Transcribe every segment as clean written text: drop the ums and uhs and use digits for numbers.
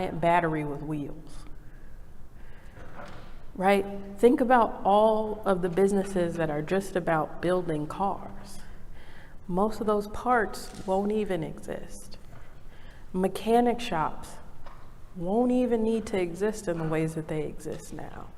battery with wheels, right? Think about all of the businesses that are just about building cars. Most of those parts won't even exist. Mechanic shops won't even need to exist in the ways that they exist now,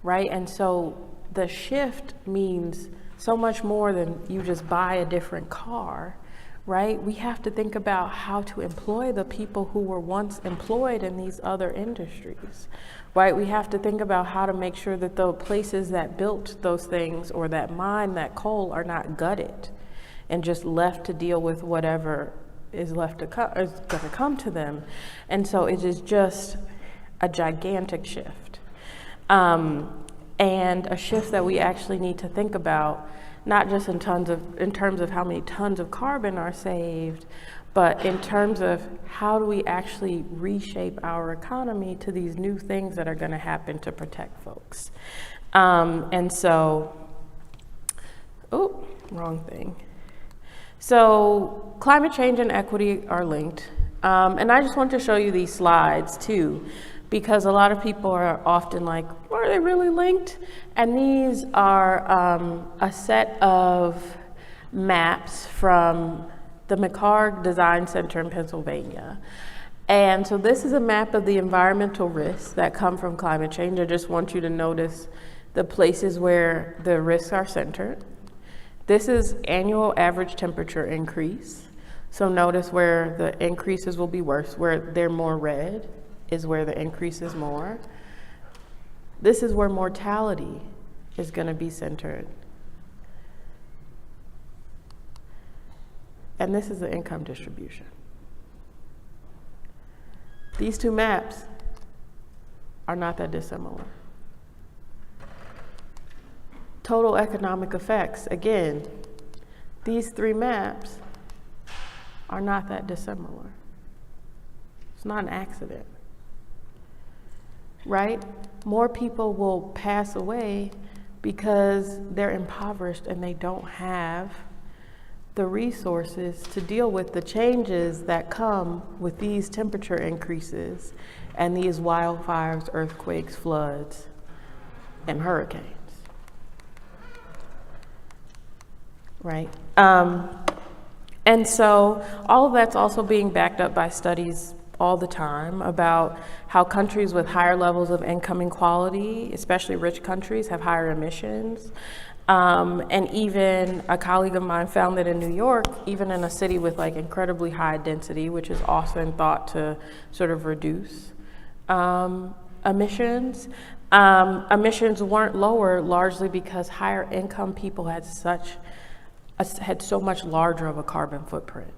right? And so the shift means so much more than you just buy a different car, right? We have to think about how to employ the people who were once employed in these other industries, right? We have to think about how to make sure that the places that built those things or that mine that coal are not gutted and just left to deal with whatever is left to is going to come to them. And so it is just a gigantic shift, and a shift that we actually need to think about, not just in terms of how many tons of carbon are saved, but in terms of how do we actually reshape our economy to these new things that are going to happen to protect folks. And so, wrong thing. So climate change and equity are linked. And I just want to show you these slides too, because a lot of people are often like, are they really linked? And these are a set of maps from the McHarg Design Center in Pennsylvania. And so this is a map of the environmental risks that come from climate change. I just want you to notice the places where the risks are centered. This is annual average temperature increase. So notice where the increases will be worse, where they're more red is where the increase is more. This is where mortality is going to be centered. And this is the income distribution. These two maps are not that dissimilar. Total economic effects, again, these three maps are not that dissimilar. It's not an accident, right? More people will pass away because they're impoverished and they don't have the resources to deal with the changes that come with these temperature increases and these wildfires, earthquakes, floods, and hurricanes. Right? And so all of that's also being backed up by studies all the time about how countries with higher levels of income inequality, especially rich countries, have higher emissions. And even a colleague of mine found that in New York, even in a city with like incredibly high density, which is often thought to sort of reduce emissions, emissions weren't lower largely because higher income people had so much larger of a carbon footprint,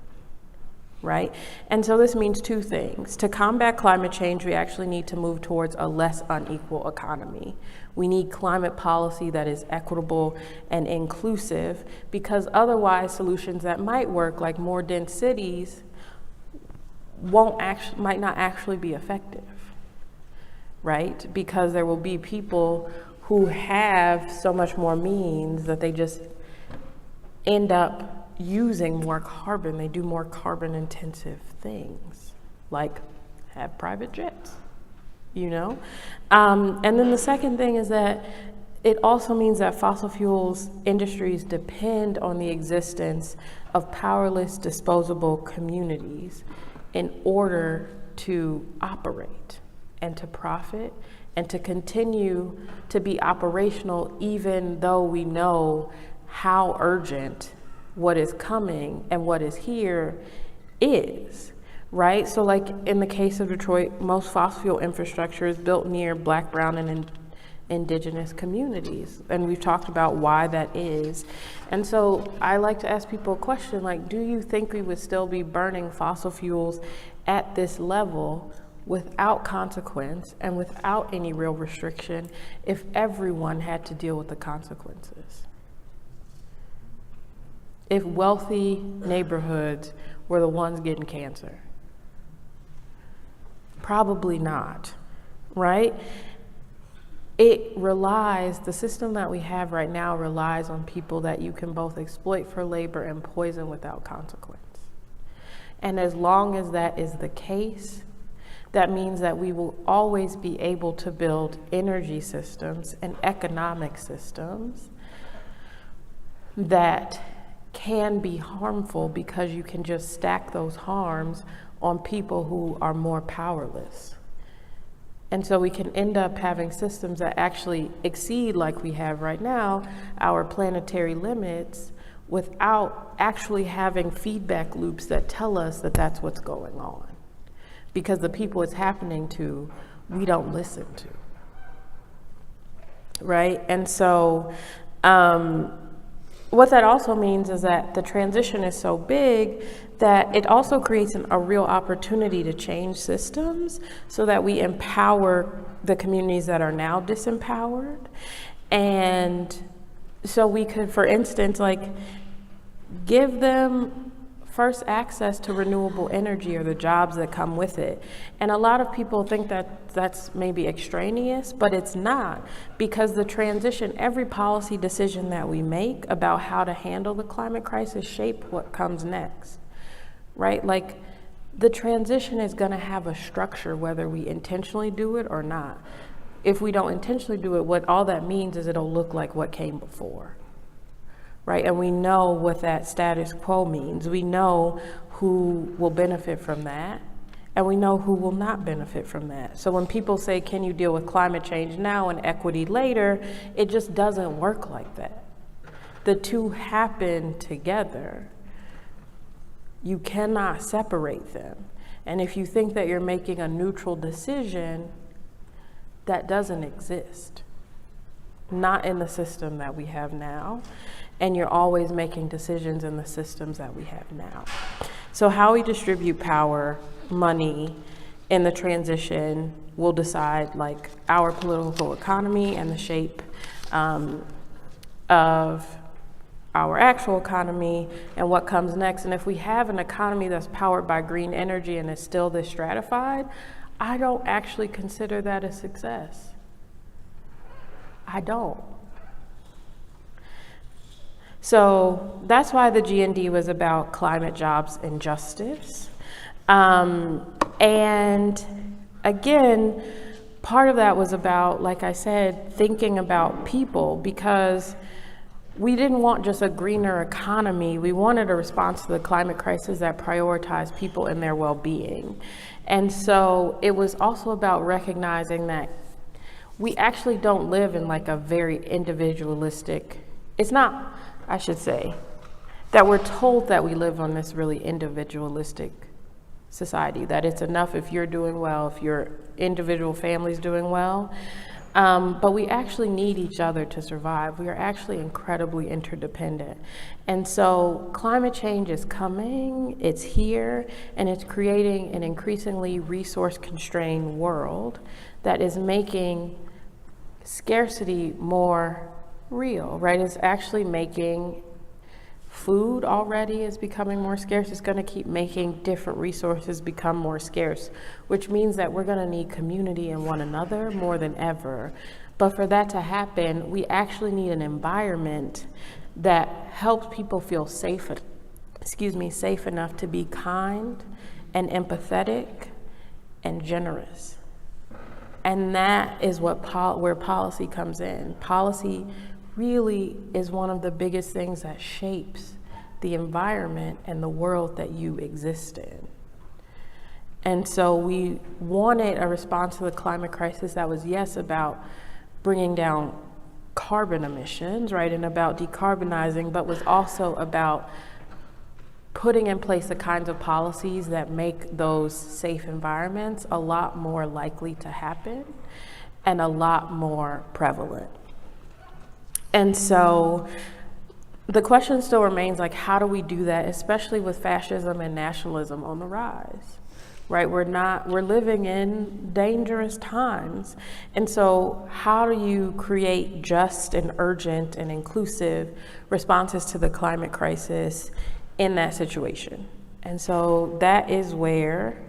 right? And so this means two things. To combat climate change, we actually need to move towards a less unequal economy. We need climate policy that is equitable and inclusive, because otherwise solutions that might work, like more dense cities, might not actually be effective, right? Because there will be people who have so much more means that they just end up using more carbon. They do more carbon intensive things, like have private jets, you know? And then the second thing is that it also means that fossil fuels industries depend on the existence of powerless, disposable communities in order to operate and to profit and to continue to be operational, even though we know how urgent what is coming and what is here is, right? So like in the case of Detroit, most fossil fuel infrastructure is built near Black, brown, and indigenous communities. And we've talked about why that is. And so I like to ask people a question like, do you think we would still be burning fossil fuels at this level without consequence and without any real restriction if everyone had to deal with the consequences? If wealthy neighborhoods were the ones getting cancer? Probably not, right? The system that we have right now relies on people that you can both exploit for labor and poison without consequence. And as long as that is the case, that means that we will always be able to build energy systems and economic systems that can be harmful because you can just stack those harms on people who are more powerless. And so we can end up having systems that actually exceed, like we have right now, our planetary limits without actually having feedback loops that tell us that that's what's going on. Because the people it's happening to, we don't listen to, right? And so what that also means is that the transition is so big that it also creates a real opportunity to change systems so that we empower the communities that are now disempowered. And so we could, for instance, like give them first access to renewable energy or the jobs that come with it. And a lot of people think that that's maybe extraneous, but it's not, because the transition, every policy decision that we make about how to handle the climate crisis shape what comes next, right? Like the transition is gonna have a structure whether we intentionally do it or not. If we don't intentionally do it, what all that means is it'll look like what came before. Right, and we know what that status quo means. We know who will benefit from that, and we know who will not benefit from that. So when people say, can you deal with climate change now and equity later, it just doesn't work like that. The two happen together. You cannot separate them. And if you think that you're making a neutral decision, that doesn't exist. Not in the system that we have now. And you're always making decisions in the systems that we have now. So how we distribute power, money in the transition will decide like our political economy and the shape of our actual economy and what comes next. And if we have an economy that's powered by green energy and is still this stratified, I don't actually consider that a success. I don't. So that's why the GND was about climate, jobs, and justice. And again, part of that was about, like I said, thinking about people, because we didn't want just a greener economy. We wanted a response to the climate crisis that prioritized people and their well-being. And so it was also about recognizing that we actually don't live in like a very individualistic, it's not, I should say, that we're told that we live on this really individualistic society, that it's enough if you're doing well, if your individual family's doing well, but we actually need each other to survive. We are actually incredibly interdependent. And so climate change is coming, it's here, and it's creating an increasingly resource-constrained world that is making scarcity more real, right? It's actually making food already is becoming more scarce. It's going to keep making different resources become more scarce, which means that we're going to need community in one another more than ever. But for that to happen, we actually need an environment that helps people feel safe enough to be kind and empathetic and generous. And that is where policy comes in. Policy really is one of the biggest things that shapes the environment and the world that you exist in. And so we wanted a response to the climate crisis that was, yes, about bringing down carbon emissions, right, and about decarbonizing, but was also about putting in place the kinds of policies that make those safe environments a lot more likely to happen and a lot more prevalent. And so the question still remains, like, how do we do that, especially with fascism and nationalism on the rise, right? We're living in dangerous times. And so how do you create just and urgent and inclusive responses to the climate crisis in that situation? And so that is where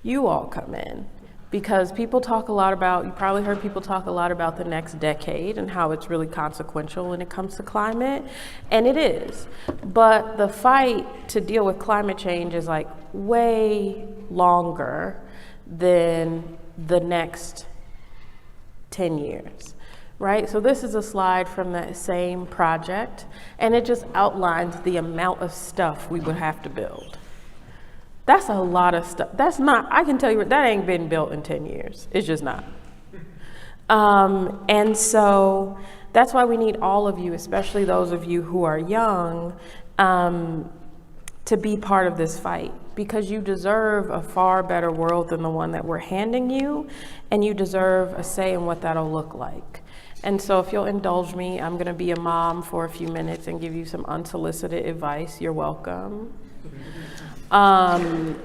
you all come in. Because people talk a lot about, you probably heard people talk a lot about the next decade and how it's really consequential when it comes to climate, and it is. But the fight to deal with climate change is like way longer than the next 10 years, right? So this is a slide from that same project, and it just outlines the amount of stuff we would have to build. That's a lot of stuff. That's not, I can tell you, that ain't been built in 10 years. It's just not. And so that's why we need all of you, especially those of you who are young, to be part of this fight, because you deserve a far better world than the one that we're handing you, and you deserve a say in what that'll look like. And so if you'll indulge me, I'm gonna be a mom for a few minutes and give you some unsolicited advice. You're welcome. And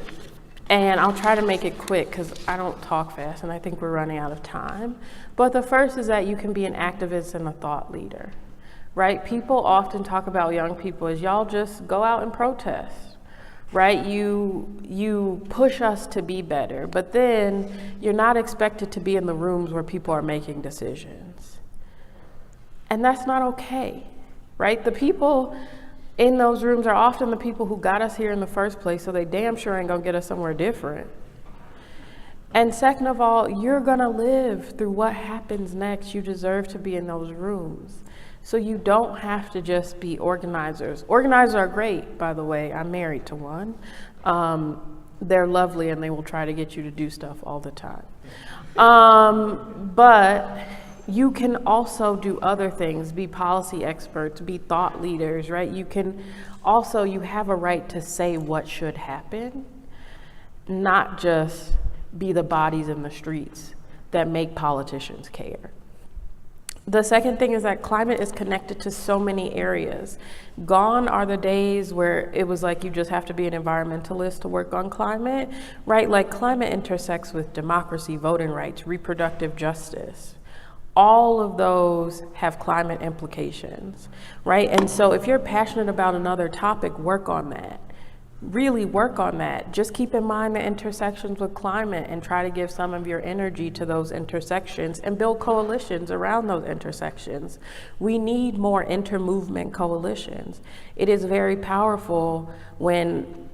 I'll try to make it quick because I don't talk fast and I think we're running out of time. But the first is that you can be an activist and a thought leader, right? People often talk about young people as y'all just go out and protest, right? You push us to be better, but then you're not expected to be in the rooms where people are making decisions. And that's not okay, right? The people in those rooms are often the people who got us here in the first place, so they damn sure ain't gonna get us somewhere different. And second of all, you're gonna live through what happens next. You deserve to be in those rooms. So you don't have to just be organizers. Organizers are great, by the way. I'm married to one. They're lovely and they will try to get you to do stuff all the time. But you can also do other things, be policy experts, be thought leaders, right? You can also, you have a right to say what should happen, not just be the bodies in the streets that make politicians care. The second thing is that climate is connected to so many areas. Gone are the days where it was like you just have to be an environmentalist to work on climate, right? Like climate intersects with democracy, voting rights, reproductive justice. All of those have climate implications, right? And so if you're passionate about another topic, work on that. Really work on that. Just keep in mind the intersections with climate and try to give some of your energy to those intersections and build coalitions around those intersections. We need more inter-movement coalitions. It is very powerful when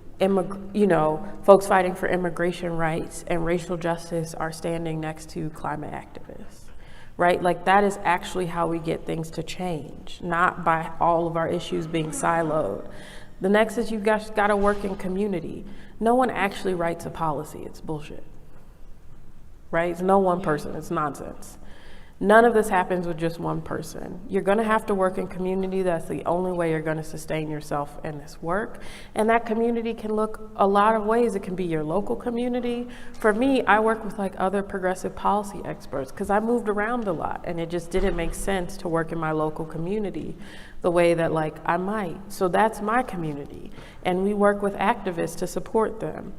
folks fighting for immigration rights and racial justice are standing next to climate activists. Right? Like that is actually how we get things to change, not by all of our issues being siloed. The next is you've got to work in community. No one actually writes a policy. It's bullshit. Right? It's no one person. It's nonsense. None of this happens with just one person. You're going to have to work in community. That's the only way you're going to sustain yourself in this work. And that community can look a lot of ways. It can be your local community. For me, I work with like other progressive policy experts because I moved around a lot and it just didn't make sense to work in my local community the way that like I might. So that's my community. And we work with activists to support them.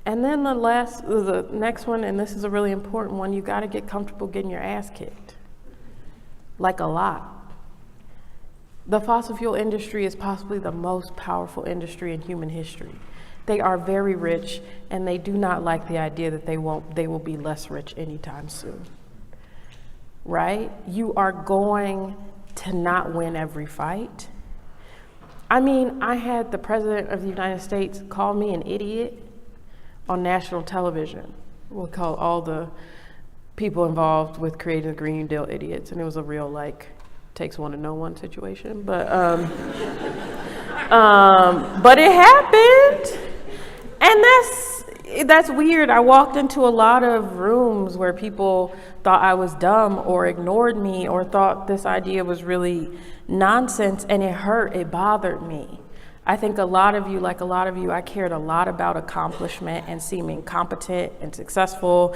And then the next one, and this is a really important one, you got to get comfortable getting your ass kicked. Like a lot. The fossil fuel industry is possibly the most powerful industry in human history. They are very rich, and they do not like the idea that they will be less rich anytime soon. Right? You are going to not win every fight. I mean, I had the President of the United States call me an idiot on national television. We'll call all the people involved with creating the Green New Deal idiots, and it was a real like takes one to know one situation. But it happened, and that's weird. I walked into a lot of rooms where people thought I was dumb or ignored me or thought this idea was really nonsense, and it hurt. It bothered me. I think a lot of you, I cared a lot about accomplishment and seeming competent and successful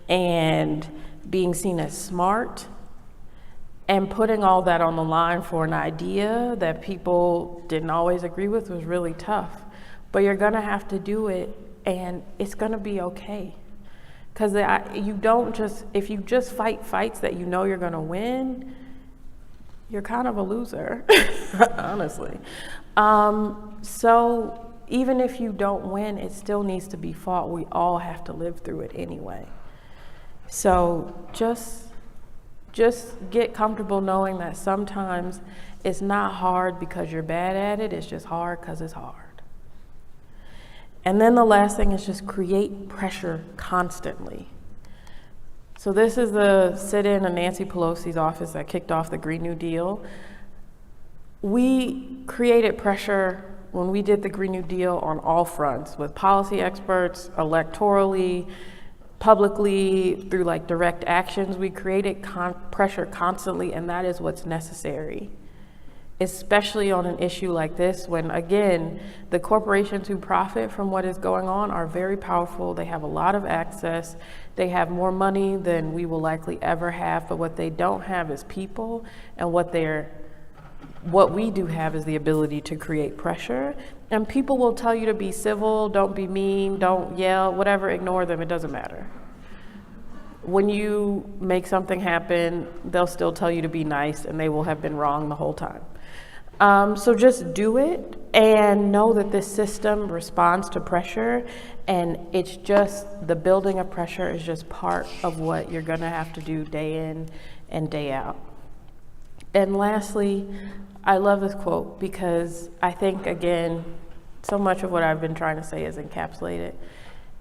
and being seen as smart, and putting all that on the line for an idea that people didn't always agree with was really tough. But you're gonna have to do it, and it's gonna be okay. Because if you just fight fights that you know you're gonna win, you're kind of a loser, honestly. So even if you don't win, it still needs to be fought. We all have to live through it anyway. So just get comfortable knowing that sometimes it's not hard because you're bad at it, it's just hard because it's hard. And then the last thing is just create pressure constantly. So this is the sit-in of Nancy Pelosi's office that kicked off the Green New Deal. We created pressure when we did the Green New Deal on all fronts, with policy experts, electorally, publicly, through like direct actions. We created pressure constantly, and that is what's necessary, especially on an issue like this, when again, the corporations who profit from what is going on are very powerful. They have a lot of access. They have more money than we will likely ever have, but what they don't have is people, and what we do have is the ability to create pressure. And people will tell you to be civil, don't be mean, don't yell, whatever, ignore them, it doesn't matter. When you make something happen, they'll still tell you to be nice, and they will have been wrong the whole time. So just do it and know that this system responds to pressure, and it's just, the building of pressure is just part of what you're gonna have to do day in and day out. And lastly, I love this quote because I think, again, so much of what I've been trying to say is encapsulated.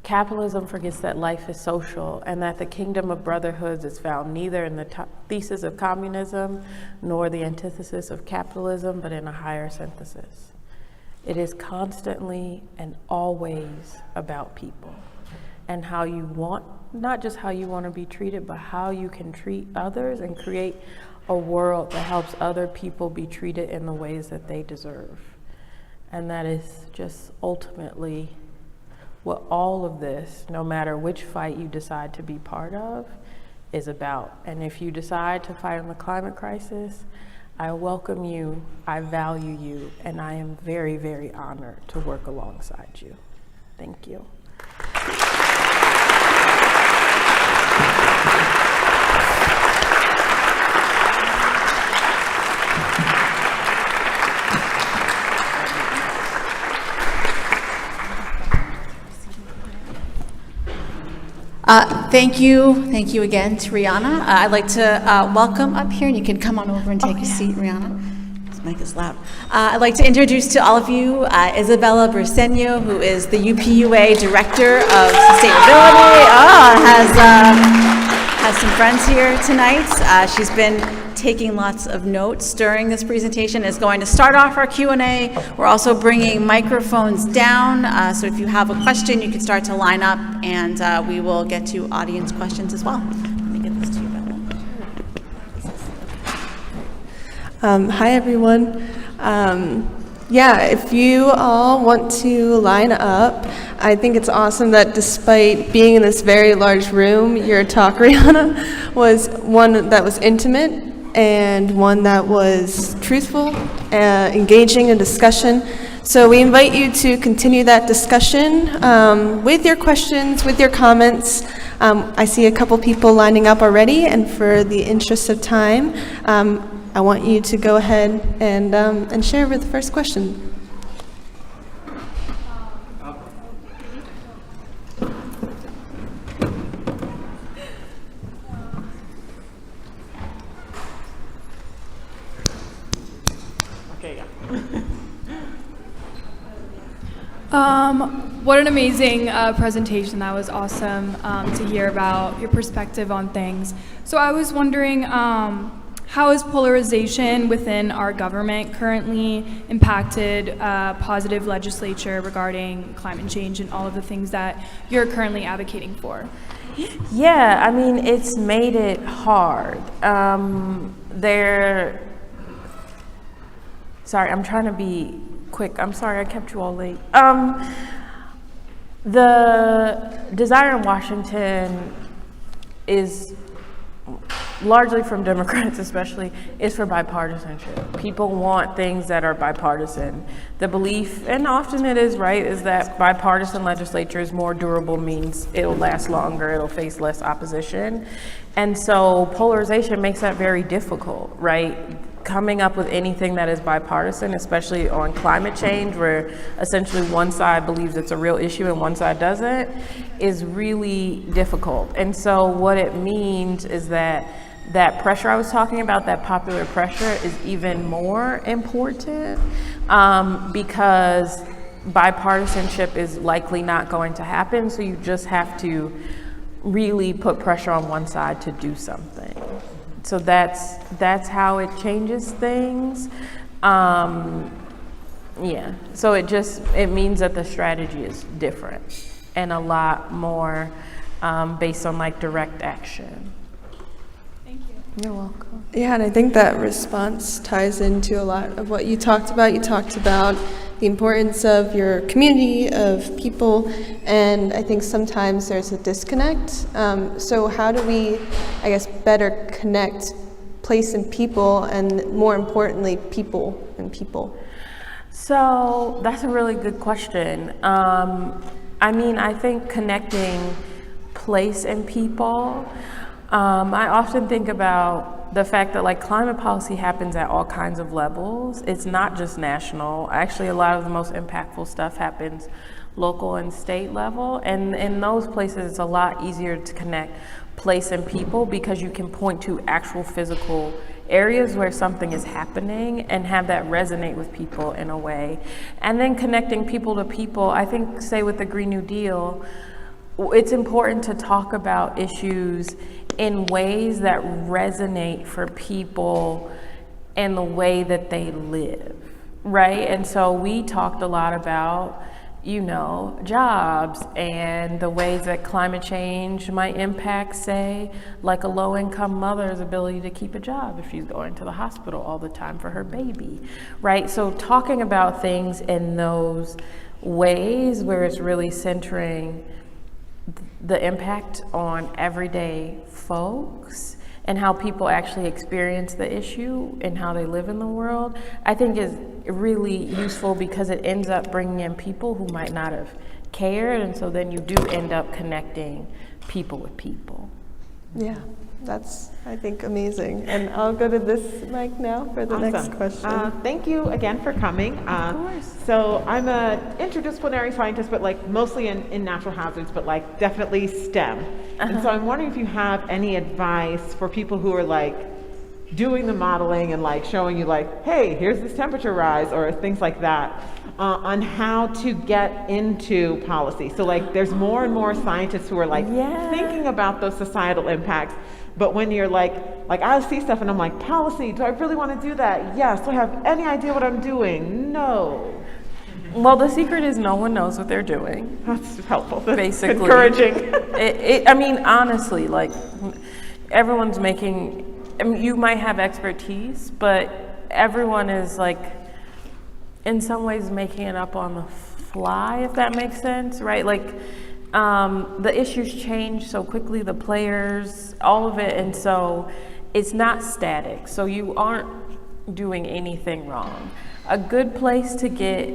Capitalism forgets that life is social, and that the kingdom of brotherhoods is found neither in the thesis of communism nor the antithesis of capitalism, but in a higher synthesis. It is constantly and always about people and how you want, not just how you want to be treated, but how you can treat others and create a world that helps other people be treated in the ways that they deserve. And that is just ultimately what all of this, no matter which fight you decide to be part of, is about. And if you decide to fight on the climate crisis, I welcome you, I value you, and I am very, very honored to work alongside you. Thank you. Thank you again to Rhiana. I'd like to welcome up here, and you can come on over and take a seat, Rhiana. This mic is loud. I'd like to introduce to all of you Isabella Briceño, who is the UPUA Director of Sustainability. Has some friends here tonight. She's been taking lots of notes during this presentation, is going to start off our Q&A. We're also bringing microphones down, so if you have a question, you can start to line up, and we will get to audience questions as well. Let me get this to you, Bella. Hi, everyone. If you all want to line up, I think it's awesome that despite being in this very large room, your talk, Rhiana, was one that was intimate and one that was truthful, engaging in discussion. So we invite you to continue that discussion with your questions, with your comments. I see a couple people lining up already, and for the interest of time, I want you to go ahead and share with the first question. What an amazing presentation. That was awesome to hear about your perspective on things. So I was wondering, how has polarization within our government currently impacted positive legislature regarding climate change and all of the things that you're currently advocating for? Yeah, I mean, it's made it hard. Sorry, I'm trying to be quick. I'm sorry I kept you all late. The desire in Washington is largely from Democrats especially, is for bipartisanship. People want things that are bipartisan. The belief, and often it is right, is that bipartisan legislature is more durable, means it'll last longer, it'll face less opposition. And so polarization makes that very difficult, right? coming up with anything that is bipartisan, especially on climate change, where essentially one side believes it's a real issue and one side doesn't, is really difficult. And so what it means is that pressure I was talking about, that popular pressure, is even more important because bipartisanship is likely not going to happen. So you just have to really put pressure on one side to do something. So that's how it changes things. Yeah, so it means that the strategy is different and a lot more based on like direct action. Thank you. You're welcome. Yeah, and I think that response ties into a lot of what you talked about. You talked about the importance of your community, of people, and I think sometimes there's a disconnect. So how do we, I guess, better connect place and people, and more importantly, people and people? So that's a really good question. I mean, I think connecting place and people, I often think about the fact that like climate policy happens at all kinds of levels. It's not just national. Actually, a lot of the most impactful stuff happens local and state level. And in those places, it's a lot easier to connect place and people because you can point to actual physical areas where something is happening and have that resonate with people in a way. And then connecting people to people, I think, say with the Green New Deal, it's important to talk about issues in ways that resonate for people and the way that they live, right? And so we talked a lot about, you know, jobs and the ways that climate change might impact, say, like a low-income mother's ability to keep a job if she's going to the hospital all the time for her baby, right? So talking about things in those ways where it's really centering the impact on everyday folks and how people actually experience the issue and how they live in the world, I think is really useful because it ends up bringing in people who might not have cared, and so then you do end up connecting people with people. Yeah, that's, I think, amazing. And I'll go to this mic now for the next question. Thank you again for coming. Of course. So I'm an interdisciplinary scientist, but like mostly in natural hazards, but like definitely STEM. And so I'm wondering if you have any advice for people who are like doing the modeling and like showing you like, hey, here's this temperature rise or things like that, on how to get into policy. So like there's more and more scientists who are like thinking about those societal impacts. But when you're like I see stuff and I'm like, policy, do I really want to do that? Yes. Do I have any idea what I'm doing? No. Well, the secret is no one knows what they're doing. That's helpful. That's basically encouraging. I mean, honestly, like everyone's making, I mean, you might have expertise, but everyone is like in some ways making it up on the fly, if that makes sense, right? Like the issues change so quickly, the players, all of it, and so it's not static. So you aren't doing anything wrong. A good place to get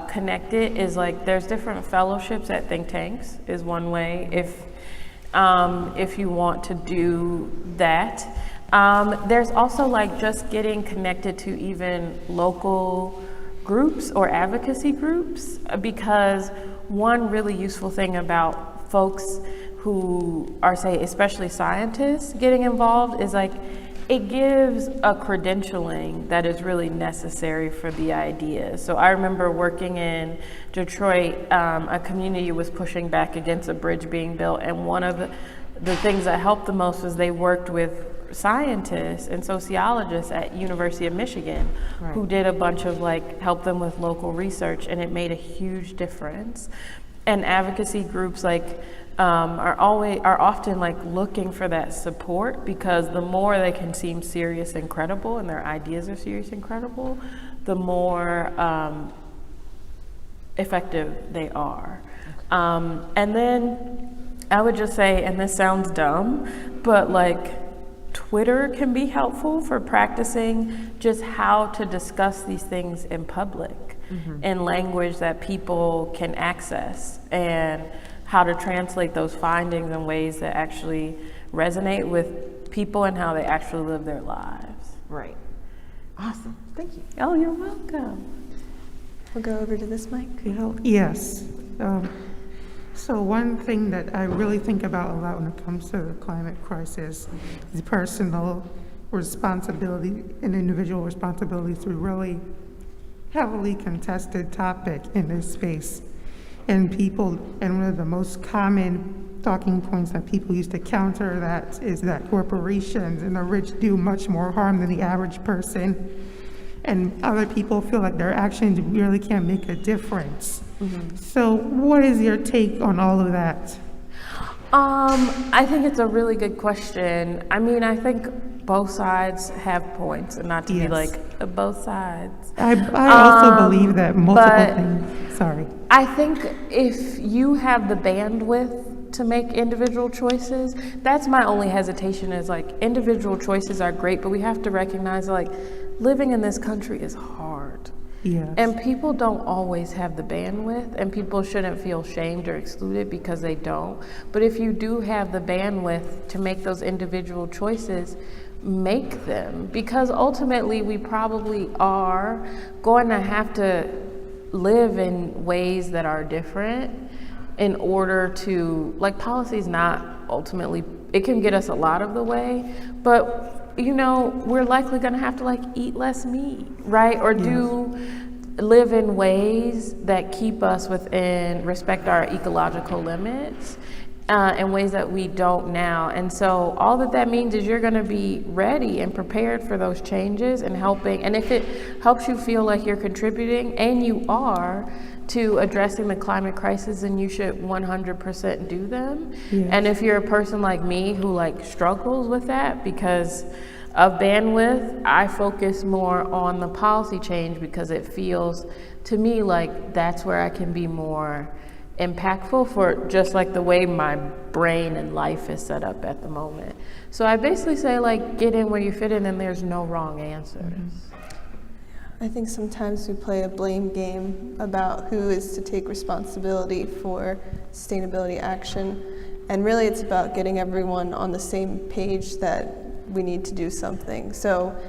connected is like there's different fellowships at think tanks is one way if you want to do that. There's also like just getting connected to even local groups or advocacy groups, because one really useful thing about folks who are, say, especially scientists getting involved is like it gives a credentialing that is really necessary for the idea. So I remember working in Detroit, a community was pushing back against a bridge being built, and one of the things that helped the most was they worked with scientists and sociologists at University of Michigan who did a bunch of like help them with local research, and it made a huge difference. And advocacy groups like are often like looking for that support, because the more they can seem serious and credible and their ideas are serious and credible, the more effective they are. And then I would just say, and this sounds dumb, but like Twitter can be helpful for practicing just how to discuss these things in public in language that people can access, and how to translate those findings in ways that actually resonate with people and how they actually live their lives. Right. Awesome. Thank you. Oh, you're welcome. We'll go over to this mic. Yes. So one thing that I really think about a lot when it comes to the climate crisis is personal responsibility and individual responsibility to really heavily contested topic in this space. And one of the most common talking points that people use to counter that is that corporations and the rich do much more harm than the average person. And other people feel like their actions really can't make a difference. Mm-hmm. So what is your take on all of that? I think it's a really good question. I mean, I think both sides have points, and not to be like both sides. I also believe that multiple things. Sorry. I think if you have the bandwidth to make individual choices, that's my only hesitation is like individual choices are great, but we have to recognize like living in this country is hard. Yes. And people don't always have the bandwidth, and people shouldn't feel shamed or excluded because they don't. But if you do have the bandwidth to make those individual choices, make them. Because ultimately we probably are going to have to live in ways that are different in order to, like, policy is not ultimately, it can get us a lot of the way, but you know, we're likely going to have to like eat less meat, right? Or live in ways that keep us respect our ecological limits in ways that we don't now. And so all that means is you're going to be ready and prepared for those changes and helping. And if it helps you feel like you're contributing, and you are, to addressing the climate crisis, then you should 100% do them. Yes. And if you're a person like me who like struggles with that because of bandwidth, I focus more on the policy change because it feels to me like that's where I can be more impactful for just like the way my brain and life is set up at the moment. So I basically say like get in where you fit in, and there's no wrong answers. Mm-hmm. I think sometimes we play a blame game about who is to take responsibility for sustainability action. And really it's about getting everyone on the same page that we need to do something. So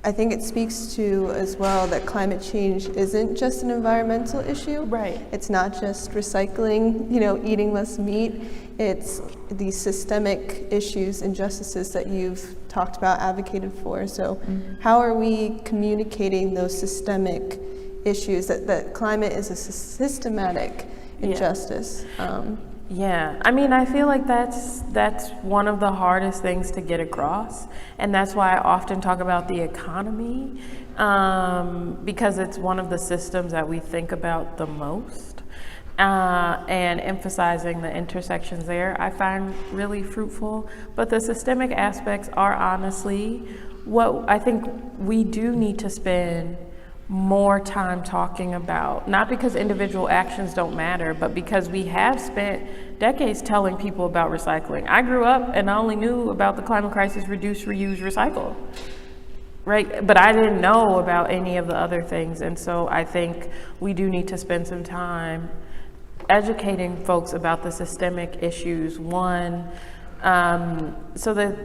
I think it speaks to as well that climate change isn't just an environmental issue. Right. It's not just recycling, eating less meat. It's these systemic issues, injustices that you've talked about, advocated for. So how are we communicating those systemic issues, that climate is a systematic injustice? Yeah, I mean, I feel like that's one of the hardest things to get across, and that's why I often talk about the economy, because it's one of the systems that we think about the most, and emphasizing the intersections there I find really fruitful. But the systemic aspects are honestly what I think we do need to spend more time talking about, not because individual actions don't matter, but because we have spent decades telling people about recycling. I grew up and I only knew about the climate crisis, reduce, reuse, recycle, right? But I didn't know about any of the other things. And so I think we do need to spend some time educating folks about the systemic issues, one, so that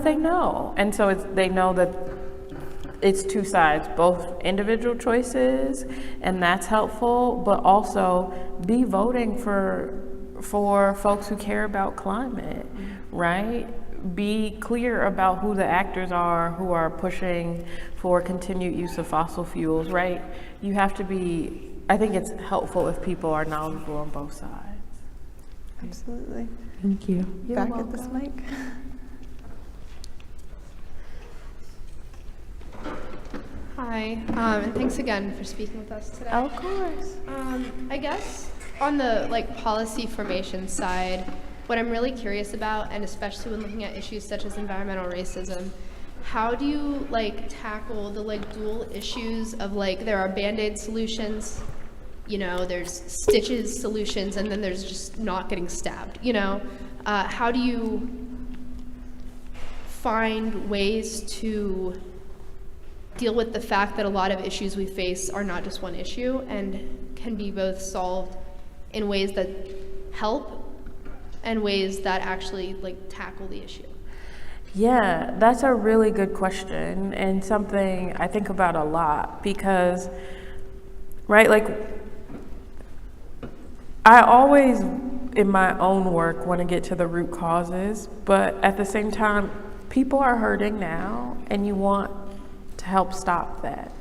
they know. And so they know that it's two sides, both individual choices, and that's helpful, but also be voting for folks who care about climate, right? Be clear about who the actors are who are pushing for continued use of fossil fuels, right? You have to be, I think it's helpful if people are knowledgeable on both sides. Absolutely. Thank you. You're Back welcome. at this mic. Hi, and thanks again for speaking with us today. Of course. I guess on the policy formation side, what I'm really curious about, and especially when looking at issues such as environmental racism, how do you tackle the dual issues of there are Band-Aid solutions, there's stitches solutions, and then there's just not getting stabbed, how do you find ways to deal with the fact that a lot of issues we face are not just one issue and can be both solved in ways that help and ways that actually tackle the issue? Yeah, that's a really good question, and something I think about a lot because, right, like I always in my own work want to get to the root causes, but at the same time, people are hurting now and you want to help stop that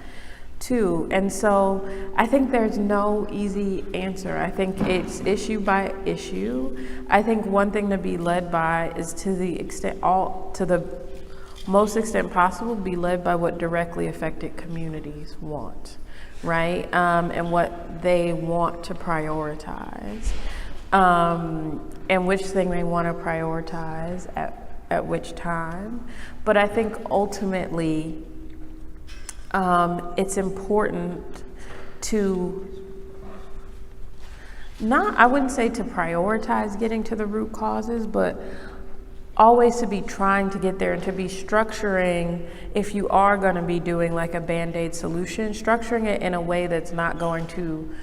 too. And so I think there's no easy answer. I think it's issue by issue. I think one thing to be led by is to the most extent possible, be led by what directly affected communities want, right? And what they want to prioritize, and which thing they want to prioritize at which time. But I think ultimately, it's important to I wouldn't say to prioritize getting to the root causes, but always to be trying to get there and to be structuring, if you are going to be doing like a Band-Aid solution, structuring it in a way that's not going to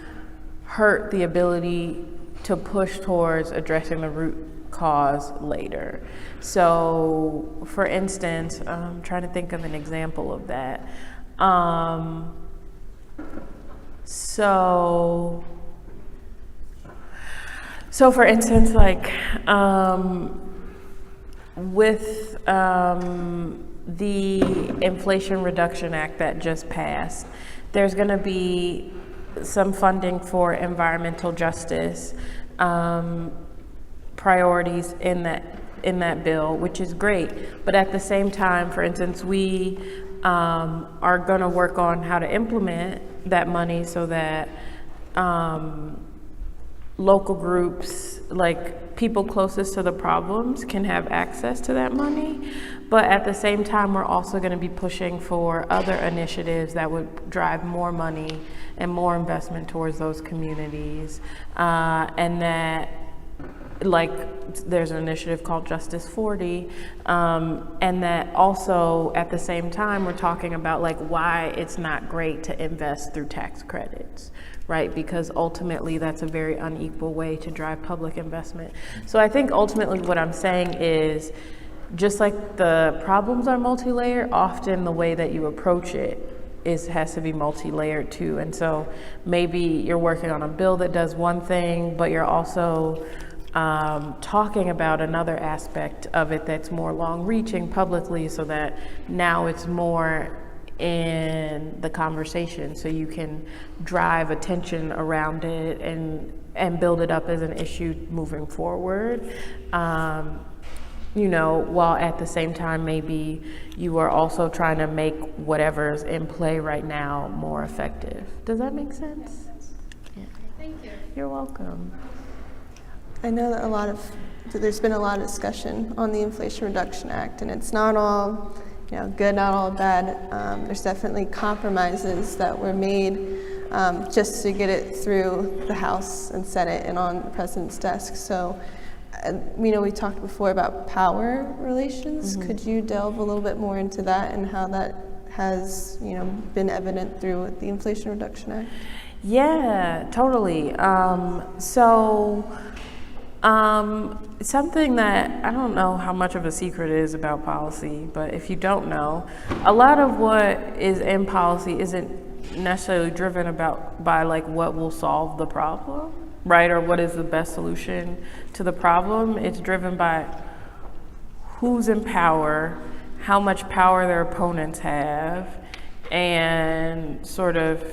hurt the ability to push towards addressing the root cause later. So for instance, I'm trying to think of an example of that. So for instance, like with the Inflation Reduction Act that just passed, there's going to be some funding for environmental justice priorities in that bill, which is great. But at the same time, for instance, we are going to work on how to implement that money so that local groups, like people closest to the problems, can have access to that money. But at the same time, we're also going to be pushing for other initiatives that would drive more money and more investment towards those communities. And that, like, there's an initiative called Justice 40, and that also at the same time we're talking about like why it's not great to invest through tax credits, right? Because ultimately that's a very unequal way to drive public investment. So I think ultimately what I'm saying is, just like the problems are multi-layered, often the way that you approach it has to be multi-layered too. And so maybe you're working on a bill that does one thing, but you're also talking about another aspect of it that's more long-reaching publicly, so that now it's more in the conversation, so you can drive attention around it and build it up as an issue moving forward. While at the same time maybe you are also trying to make whatever's in play right now more effective. Does that make sense? Yeah. Thank you. You're welcome. I know that there's been a lot of discussion on the Inflation Reduction Act, and it's not all, good, not all bad. There's definitely compromises that were made just to get it through the House and Senate and on the president's desk. So, we talked before about power relations. Mm-hmm. Could you delve a little bit more into that and how that has, been evident through the Inflation Reduction Act? Yeah, totally. Something that I don't know how much of a secret it is about policy, but if you don't know, a lot of what is in policy isn't necessarily driven by like what will solve the problem, right? Or what is the best solution to the problem. It's driven by who's in power, how much power their opponents have, and sort of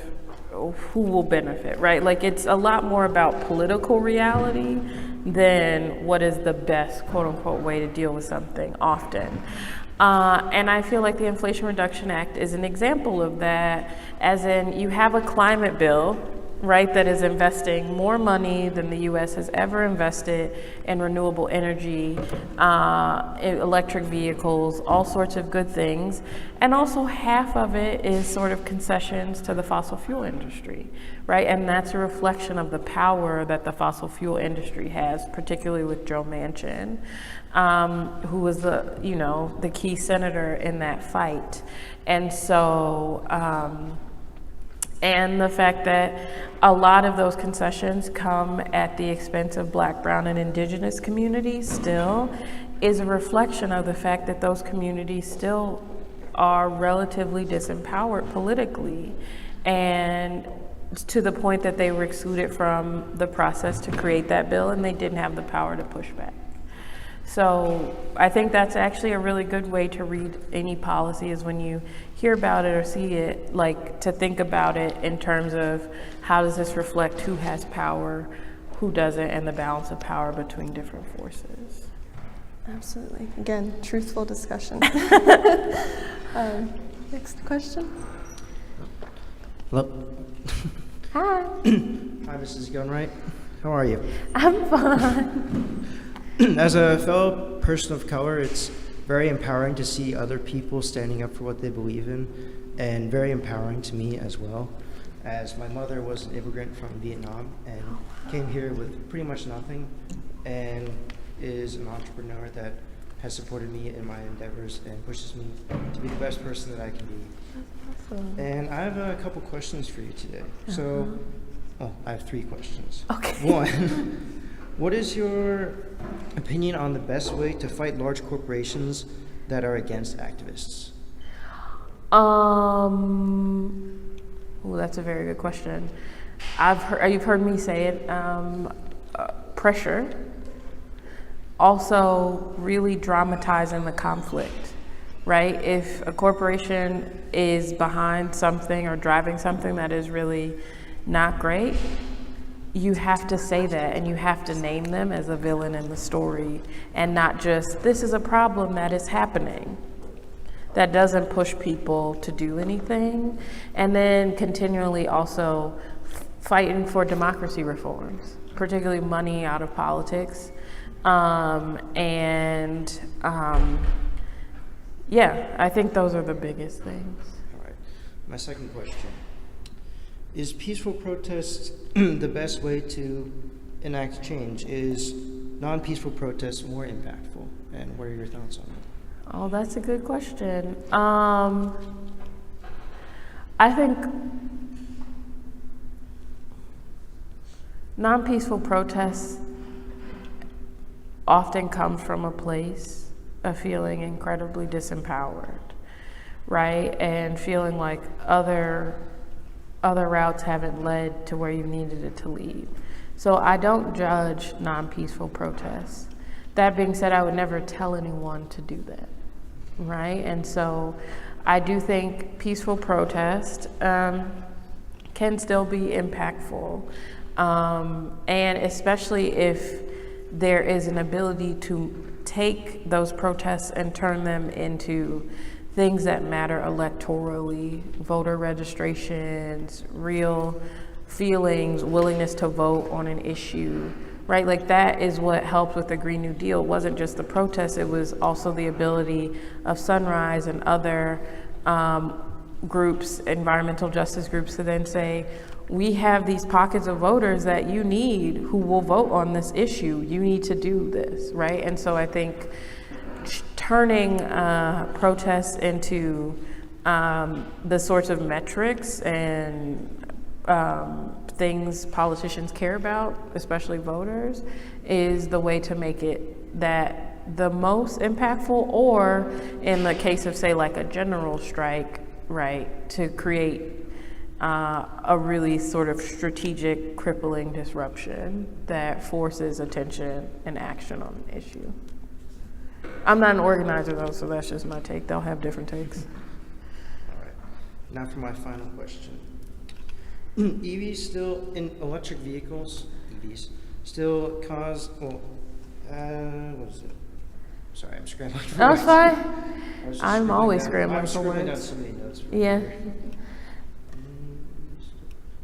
who will benefit, right? Like it's a lot more about political reality than what is the best quote unquote way to deal with something often. And I feel like the Inflation Reduction Act is an example of that, as in you have a climate bill, right, that is investing more money than the US has ever invested in renewable energy, electric vehicles, all sorts of good things. And also half of it is sort of concessions to the fossil fuel industry, right? And that's a reflection of the power that the fossil fuel industry has, particularly with Joe Manchin, who was the key senator in that fight. And so, And the fact that a lot of those concessions come at the expense of Black, Brown, and Indigenous communities still is a reflection of the fact that those communities still are relatively disempowered politically, and to the point that they were excluded from the process to create that bill, and they didn't have the power to push back. So I think that's actually a really good way to read any policy, is when you hear about it or see it, like to think about it in terms of how does this reflect who has power, who doesn't, and the balance of power between different forces. Absolutely. Again, truthful discussion. Next question. Hello. Hi. Hi, Mrs. Gunn-Wright. How are you? I'm fine. As a fellow person of color, it's very empowering to see other people standing up for what they believe in, and very empowering to me as well, as my mother was an immigrant from Vietnam and came here with pretty much nothing, and is an entrepreneur that has supported me in my endeavors and pushes me to be the best person that I can be. Awesome. And I have a couple questions for you today. So, I have 3 questions. Okay. 1, what is your opinion on the best way to fight large corporations that are against activists? That's a very good question. You've heard me say it, pressure. Also, really dramatizing the conflict, right? If a corporation is behind something or driving something that is really not great, you have to say that, and you have to name them as a villain in the story, and not just, this is a problem that is happening. That doesn't push people to do anything. And then continually also fighting for democracy reforms, particularly money out of politics. I think those are the biggest things. All right. My second question. Is peaceful protest the best way to enact change? Is non-peaceful protest more impactful? And what are your thoughts on it? Oh, that's a good question. I think non-peaceful protests often come from a place of feeling incredibly disempowered, right? And feeling like other routes haven't led to where you needed it to lead. So I don't judge non-peaceful protests. That being said, I would never tell anyone to do that, right? And so I do think peaceful protest can still be impactful, and especially if there is an ability to take those protests and turn them into things that matter electorally, voter registrations, real feelings, willingness to vote on an issue, right? Like that is what helped with the Green New Deal. It wasn't just the protests, it was also the ability of Sunrise and other groups, environmental justice groups, to then say, we have these pockets of voters that you need who will vote on this issue. You need to do this, right? And so I think turning protests into the sorts of metrics and things politicians care about, especially voters, is the way to make it that the most impactful, or in the case of, say, like a general strike, right, to create a really sort of strategic, crippling disruption that forces attention and action on an issue. I'm not an organizer though, so that's just my take. They'll have different takes. All right. Now for my final question. EVs still, in electric vehicles, EVs, still cause, what is it? Sorry, I'm scrambling for That's words. fine. I'm always I'm scrambling for scribbling down words. so many notes. Yeah.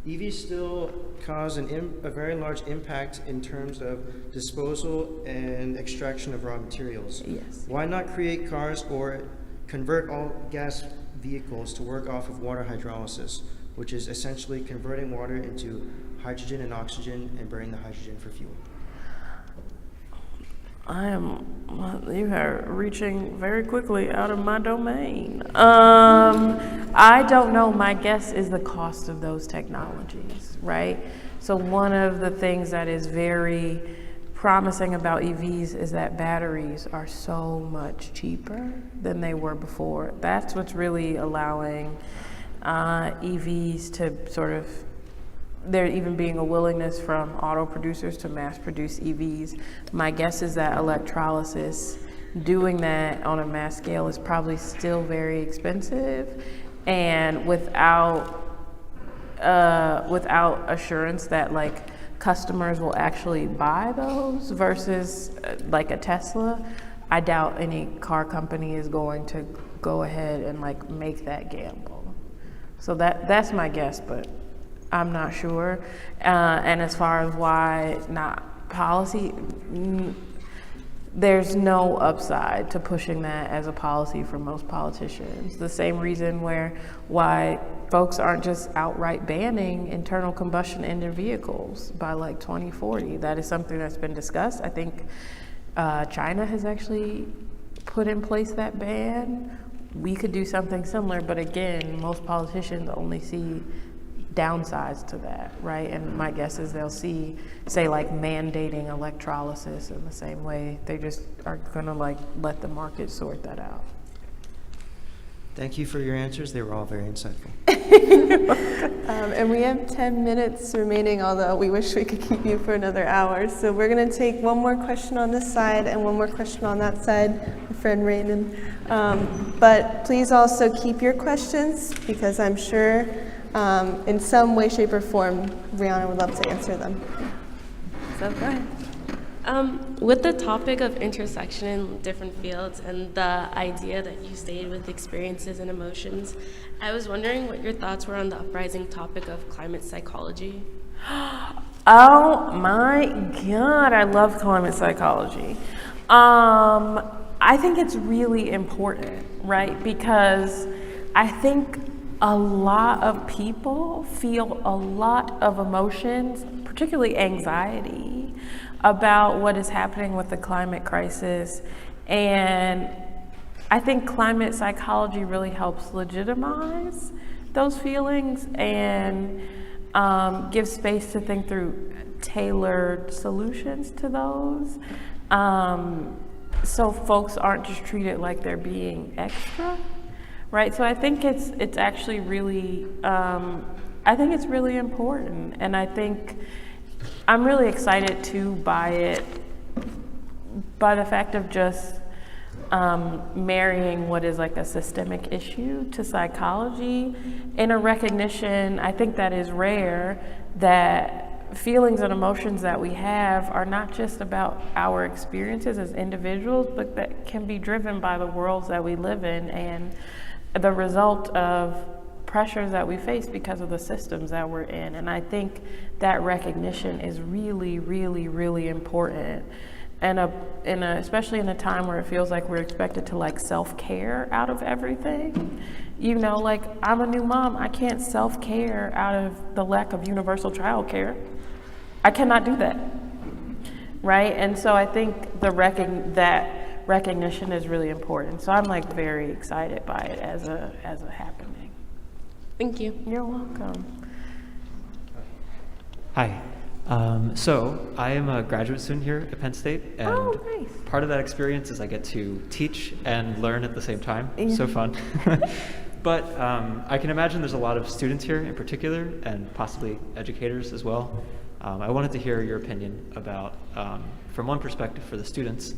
EVs still cause a very large impact in terms of disposal and extraction of raw materials. Yes. Why not create cars or convert all gas vehicles to work off of water hydrolysis, which is essentially converting water into hydrogen and oxygen and burning the hydrogen for fuel? You are reaching very quickly out of my domain. I don't know. My guess is the cost of those technologies, right? So one of the things that is very promising about EVs is that batteries are so much cheaper than they were before. That's what's really allowing EVs to sort of, there even being a willingness from auto producers to mass produce EVs. My guess is that electrolysis, doing that on a mass scale, is probably still very expensive, and without assurance that like customers will actually buy those versus like a Tesla, I doubt any car company is going to go ahead and like make that gamble. So that's my guess, but I'm not sure. And as far as why not policy, there's no upside to pushing that as a policy for most politicians. The same reason why folks aren't just outright banning internal combustion engine vehicles by like 2040. That is something that's been discussed. I think China has actually put in place that ban. We could do something similar, but again, most politicians only see downsides to that, right? And my guess is they'll say like mandating electrolysis in the same way. They just are gonna like let the market sort that out. Thank you for your answers. They were all very insightful. And we have 10 minutes remaining, although we wish we could keep you for another hour. So we're going to take one more question on this side and one more question on that side, my friend Raymond. But please also keep your questions, because I'm sure in some way, shape, or form, Rhiana would love to answer them. So go ahead. With the topic of intersection in different fields and the idea that you stated with experiences and emotions, I was wondering what your thoughts were on the uprising topic of climate psychology. Oh my God, I love climate psychology. I think it's really important, right? Because I think a lot of people feel a lot of emotions, particularly anxiety, about what is happening with the climate crisis. And I think climate psychology really helps legitimize those feelings and give space to think through tailored solutions to those. So folks aren't just treated like they're being extra, right? So I think it's actually really, I think it's really important. And I think I'm really excited too by the fact of just marrying what is like a systemic issue to psychology in a recognition, I think that is rare, that feelings and emotions that we have are not just about our experiences as individuals, but that can be driven by the worlds that we live in and the result of pressures that we face because of the systems that we're in. And I think that recognition is really, really, really important. And especially in a time where it feels like we're expected to like self-care out of everything. You know, like I'm a new mom, I can't self-care out of the lack of universal childcare. I cannot do that, right? And so I think that recognition is really important. So I'm like very excited by it as a happening. Thank you. You're welcome. Hi. So I am a graduate student here at Penn State, and nice. Part of that experience is I get to teach and learn at the same time. Yeah. So fun. But I can imagine there's a lot of students here in particular, and possibly educators as well. I wanted to hear your opinion about, from one perspective for the students,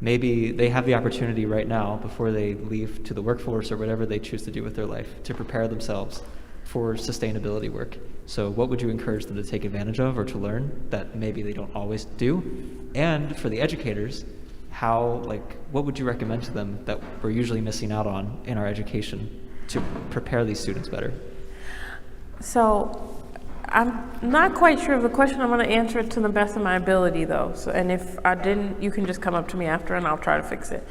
maybe they have the opportunity right now before they leave to the workforce or whatever they choose to do with their life to prepare themselves for sustainability work. So what would you encourage them to take advantage of or to learn that maybe they don't always do? And for the educators, what would you recommend to them that we're usually missing out on in our education to prepare these students better? So I'm not quite sure of the question. I'm going to answer it to the best of my ability, though. So, and if I didn't, you can just come up to me after and I'll try to fix it.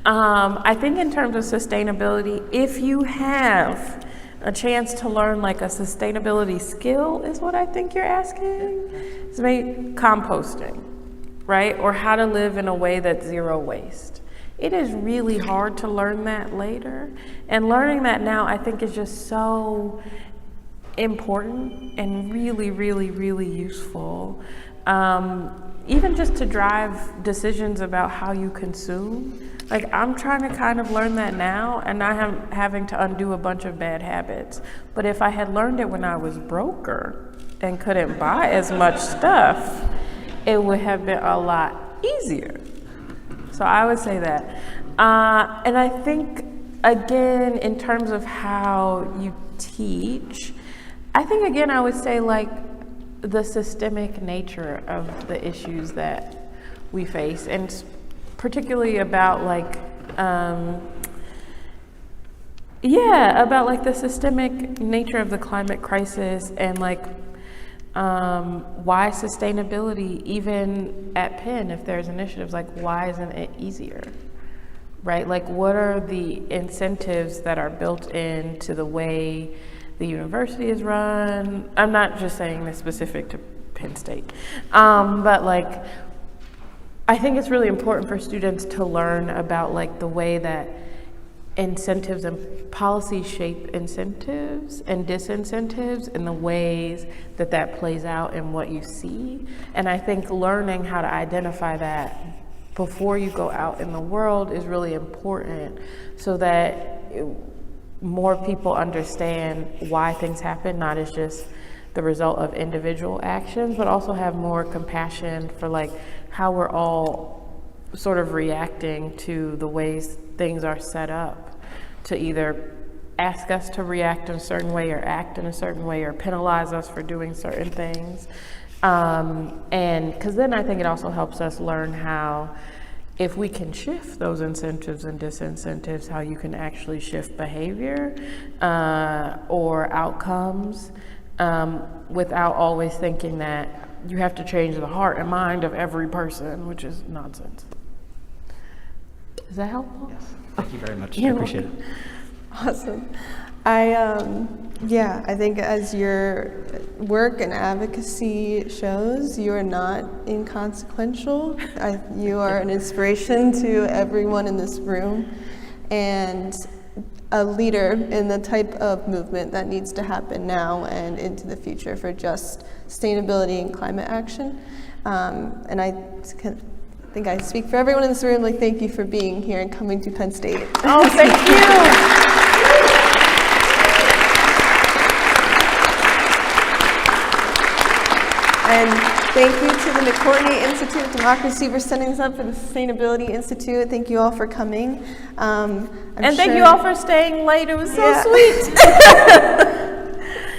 I think in terms of sustainability, if you have a chance to learn like a sustainability skill is what I think you're asking. It's maybe composting, right? Or how to live in a way that's zero waste. It is really hard to learn that later. And learning that now, I think, is just so important and really, really, really useful. Even just to drive decisions about how you consume. Like, I'm trying to kind of learn that now and not having to undo a bunch of bad habits. But if I had learned it when I was broker and couldn't buy as much stuff, it would have been a lot easier. So I would say that. And I think, again, in terms of how you teach, I think, again, I would say, like, the systemic nature of the issues that we face, and particularly about, like, about, like, the systemic nature of the climate crisis, and, like, why sustainability, even at Penn, if there's initiatives, like, why isn't it easier, right? Like, what are the incentives that are built into the way the university is run? I'm not just saying this specific to Penn State, but, like, I think it's really important for students to learn about, like, the way that incentives and policies shape incentives and disincentives, and the ways that that plays out in what you see. And I think learning how to identify that before you go out in the world is really important, so that more people understand why things happen, not as just the result of individual actions, but also have more compassion for, like, how we're all sort of reacting to the ways things are set up to either ask us to react in a certain way or act in a certain way or penalize us for doing certain things. And because then I think it also helps us learn how, if we can shift those incentives and disincentives, how you can actually shift behavior or outcomes without always thinking that you have to change the heart and mind of every person, which is nonsense. Is that helpful? Yes. Thank you very much. I appreciate it. Awesome. I think as your work and advocacy shows, you are not inconsequential. You are an inspiration to everyone in this room, and a leader in the type of movement that needs to happen now and into the future for just sustainability and climate action. And I think I speak for everyone in this room, like, thank you for being here and coming to Penn State. Oh, thank you. And thank you to the McCourtney Institute of Democracy for setting us up, for the Sustainability Institute. Thank you all for coming. Thank you all for staying late. It was so sweet.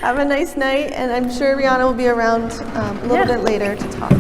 Have a nice night, and I'm sure Rhiana will be around a little bit later to talk.